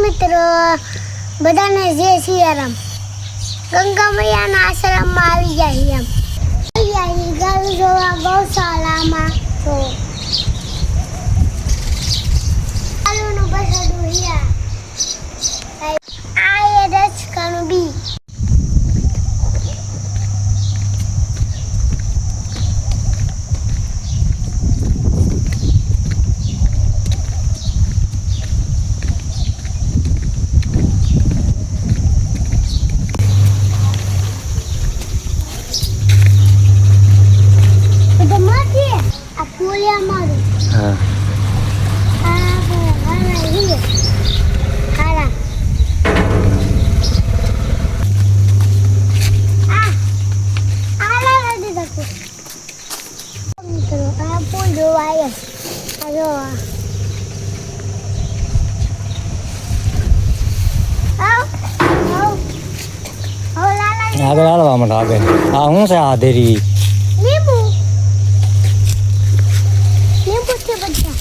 મિત્રો બધાને જય સિયારામ. ગંગા મૈયાના આશ્રમમાં આવી જાય એમ ગાયું જોવા ગૌશાળામાં તો આલુનું બસડું હિયા આ એ રચકાનું બી આગળ હાલવા માંડો આગળ. આ શું છે આ ધેરી? લીંબુ છે બધા.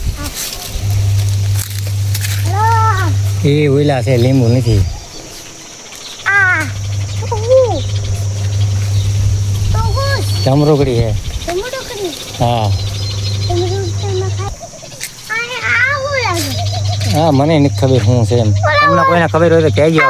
એ ઓઈલા છે, લીંબુ નથી. જમરૂકડી છે. હા હા, મને નથી ખબર શું છે એમ. તમને કોઈને ખબર હોય તો કહેજો.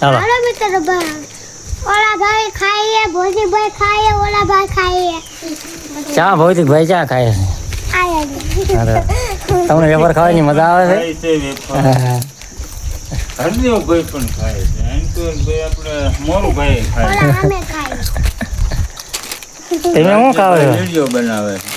હાલો મિત્રો, ઓલા ભાઈ ખાઈએ, ભોજીભાઈ ખાઈએ, ઓલા ભાઈ ખાઈએ. ચા ભૌતિક ભાઈ ચા ખાય છે. તમને વેફર ખાવાની મજા આવે છે? હરદેવ ભાઈ પણ ખાય છે. એમ તો ભાઈ આપણે મોરું ભાઈ ખાય છે. અમે ખાઈએ. તમે શું ખાવ છો? વિડીયો બનાવે છે.